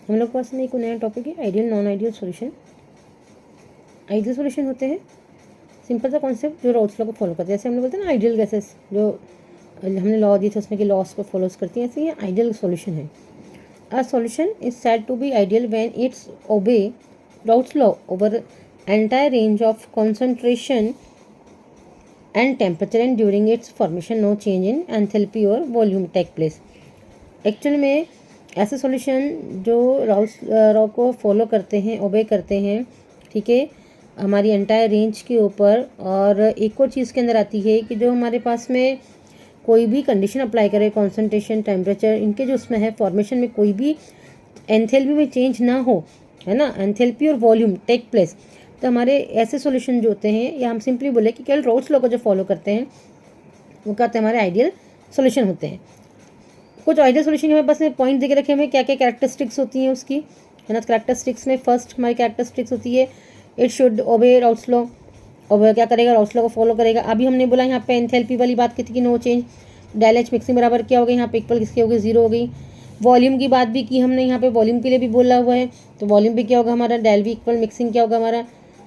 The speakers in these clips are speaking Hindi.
हम लोग के पास में एक नया टॉपिक है ideal non ideal solution. Ideal solution होते हैं सिंपल सा कॉन्सेप्ट जो रॉल्स लॉ को फॉलो करते हैं। जैसे हम लोग बोलते हैं ना आइडियल गैसेस, जो हमने लॉ दिए थे उसमें कि लॉस को फॉलोज करती हैं, ऐसे ये आइडियल सॉल्यूशन है। A solution is said to be ideal when it's obey Raoult's law over entire range of concentration and temperature and during its formation no change in enthalpy और वॉल्यूम टेक प्लेस। एक्चुअल में ऐसे सॉल्यूशन जो रॉल्स लॉ को फॉलो करते हैं, ओबे करते हैं, ठीक है, हमारी एंटायर रेंज के ऊपर। और एक और चीज़ के अंदर आती है कि जो हमारे पास में कोई भी कंडीशन अप्लाई करे, कॉन्सेंट्रेशन, टेम्परेचर, इनके जो उसमें है फॉर्मेशन में कोई भी एंथैल्पी में चेंज ना हो, है ना, एंथैल्पी और वॉल्यूम टेक प्लेस। तो हमारे ऐसे सॉल्यूशन जो होते हैं, या हम सिंपली बोले कि केवल रॉल्स लॉ को जो फॉलो करते हैं वो कहते हैं हमारे आइडियल सॉल्यूशन होते हैं। कुछ आइडियल सॉल्यूशन हमारे पास में पॉइंट दे के रखे हमें क्या क्या कैरेक्टरिस्टिक्स होती हैं उसकी, है ना। कैरेक्टरिस्टिक्स में फर्स्ट हमारी कैरेक्टरिस्टिक्स होती है इट शुड ओबे रॉल्स लॉ। और क्या करेगा, रॉल्स लॉ को फॉलो करेगा। अभी हमने बोला यहाँ पे एंथैल्पी वाली बात की थी कि no change, del H mixing बराबर क्या हो गई, यहाँ पे इक्वल किसकी हो गई, 0 हो गई। वॉल्यूम की बात भी की हमने, यहाँ पे वॉल्यूम के लिए भी बोला हुआ है, तो वॉल्यूम भी क्या होगा हमारा, डेल भी इक्वल मिक्सिंग क्या होगा हमारा,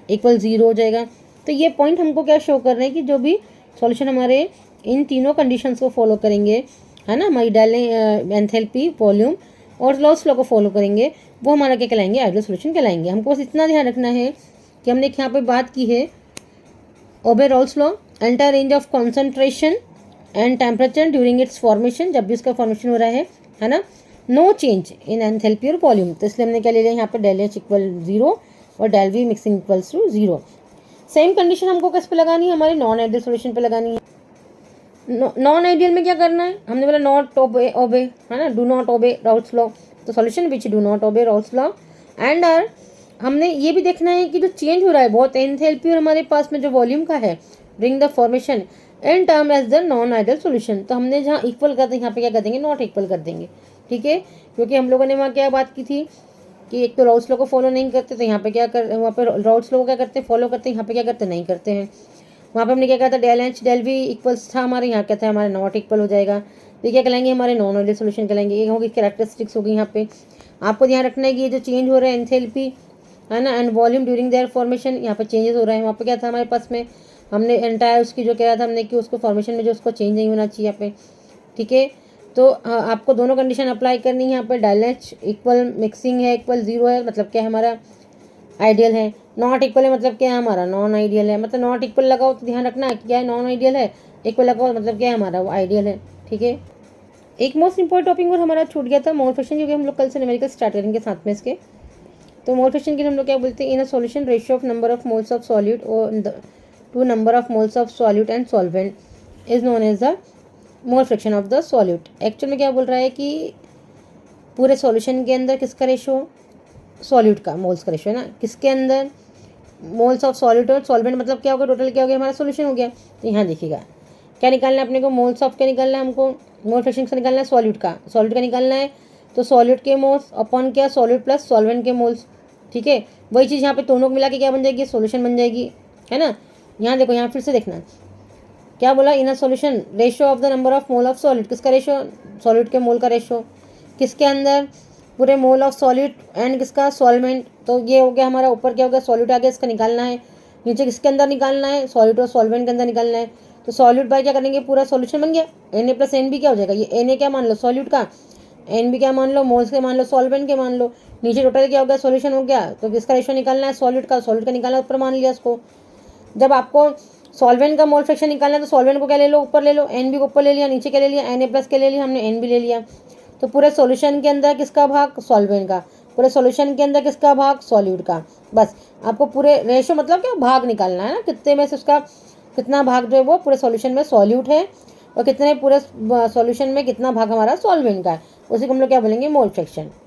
इक्वल 0 हो जाएगा। तो ये पॉइंट हमको क्या शो कर रहे हैं कि जो भी सॉल्यूशन हमारे इन तीनों कंडीशंस को फॉलो करेंगे, है ना, हमारी डेल एंथैल्पी, वॉल्यूम और लॉस लॉ को फॉलो करेंगे, वो हमारा क्या कहलाएंगे, आइडियल सॉल्यूशन कहलाएंगे। हमको बस इतना ध्यान रखना है कि हमने यहाँ पे बात की है obey Raoult's law, entire range of concentration and temperature during its formation, जब भी उसका फॉर्मेशन हो रहा है ना, नो चेंज इन एंथैल्पी और वॉल्यूम। तो इसलिए हमने क्या ले लिया यहाँ पे, डेल एच इक्वल 0 और del V mixing equals to 0। Same condition हमको किस पे लगानी है, हमारे नॉन आइडियल सॉल्यूशन पे लगानी है। नॉन आइडियल में क्या करना है, हमने बोला नॉट ओबे, ओबे, है ना, do not obey Raoult's law. तो solution which do not obey Raoult's law and are, हमने ये भी देखना है कि जो चेंज हो रहा है बहुत एंथैल्पी और हमारे पास में जो वॉल्यूम का है, bring the formation in term as the non ideal solution. तो हमने जहाँ इक्वल करते हैं यहाँ पे क्या कर देंगे, नॉट इक्वल कर देंगे, ठीक है। क्योंकि हम लोगों ने वहाँ क्या बात की थी कि एक तो रॉल्स लॉ को फॉलो नहीं करते, तो यहाँ पे क्या कर, वहाँ पे रॉल्स लॉ को क्या करते हैं, फॉलो करते हैं, यहाँ पे क्या करते नहीं करते हैं। वहाँ पे हमने क्या कहा था, del H del V equals था हमारे, यहाँ क्या था हमारे नॉट इक्वल हो जाएगा। तो ये क्या कहलाएंगे, हमारे नॉन आइडियल सॉल्यूशन कहलाएंगे। ये होगी कैरेक्टरिस्टिक्स होगी। यहाँ पे आपको ध्यान रखना है कि ये जो चेंज हो रहा है एंथैल्पी, है ना, and volume during their formation, यहाँ पे चेंजेस हो रहे हैं। वहाँ पे क्या था हमारे पास में, हमने एंटायर उसकी जो कहा था हमने कि उसको फॉर्मेशन में जो उसको चेंज नहीं होना चाहिए यहाँ पे, ठीक है। तो आपको दोनों कंडीशन अप्लाई करनी है। यहाँ पे डेल एच इक्वल मिक्सिंग है, इक्वल 0 है, मतलब क्या है हमारा आइडियल है। नॉट इक्वल है मतलब क्या है हमारा नॉन आइडियल है। मतलब नॉट इक्वल लगाओ तो ध्यान रखना क्या है, नॉन आइडियल है। इक्वल लगाओ मतलब क्या है हमारा, वो आइडियल है, ठीक है। एक मोस्ट इंपॉर्टेंट टॉपिक और हमारा छूट गया था, मोलफिकेशन, क्योंकि हम लोग कल से न्यूमेरिकल स्टार्ट करेंगे साथ में इसके। तो मोलफिकेशन के लिए हम लोग क्या बोलते हैं, in a solution ratio of number of moles of solute और to number of moles of solute and solvent is known as the mole fraction of the solute. Actual में क्या बोल रहा है कि पूरे सॉल्यूशन के अंदर किसका रेशो, सॉल्यूट का, मोल्स का रेशो है ना, किसके अंदर, मोल्स ऑफ सॉल्यूट और सॉल्वेंट, मतलब क्या होगा, टोटल क्या हो गया हमारा सॉल्यूशन हो गया। तो यहाँ देखिएगा क्या निकालना है अपने को, मोल्स ऑफ क्या निकालना है हमको, मोल फ्रैक्शन का निकालना है, सॉल्यूट का, सॉल्यूट का निकालना है। तो सॉल्यूट के मोल्स अपॉन क्या, सॉल्यूट प्लस सॉल्वेंट के मोल्स, ठीक है। वही चीज़ यहाँ पे दोनों को मिला के क्या बन जाएगी, सॉल्यूशन बन जाएगी, है ना। यहाँ देखो, यहाँ फिर से देखना क्या बोला, in a solution ratio of the number of mole of solute, किसका रेशो, सॉल्यूट के मोल का रेशो, किसके अंदर, पूरे मोल ऑफ सॉल्यूट एंड किसका, सॉल्वेंट। तो ये हो गया हमारा, ऊपर क्या हो गया, सॉल्यूट आ गया, इसका निकालना है। नीचे किसके अंदर निकालना है, सॉल्यूट और सॉल्वेंट के अंदर निकालना है। तो सॉल्यूट बाय क्या करेंगे, पूरा सॉल्यूशन बन गया, N A plus N B क्या हो जाएगा, ये एन ए क्या मान लो सॉल्यूट का, एन बी क्या मान लो, मोल्स के मान लो, सॉल्वेंट के मान लो। नीचे टोटल क्या हो गया, सॉल्यूशन हो गया। तो किसका रेशो निकालना है, सॉल्यूट का, सॉल्यूट का निकालना ऊपर मान लिया इसको। जब आपको सॉल्वेंट का मोल फ्रैक्शन निकालना है तो सॉल्वेंट को क्या ले लो, ऊपर ले लो, एन बी को ऊपर ले लिया, नीचे क्या ले लिया, एन ए प्लस के ले लिया हमने, एन बी ले लिया। तो पूरे सॉल्यूशन के अंदर किसका भाग, सॉल्वेंट का, पूरे सॉल्यूशन के अंदर किसका भाग, सॉल्यूट का। बस आपको पूरे रेशो मतलब क्या, भाग निकालना है ना, कितने में से उसका कितना भाग जो है वो पूरे सॉल्यूशन में सॉल्यूट है और कितने पूरे सॉल्यूशन में कितना भाग हमारा सॉल्वेंट का है, उसी को हम लोग क्या बोलेंगे, मोल फ्रैक्शन।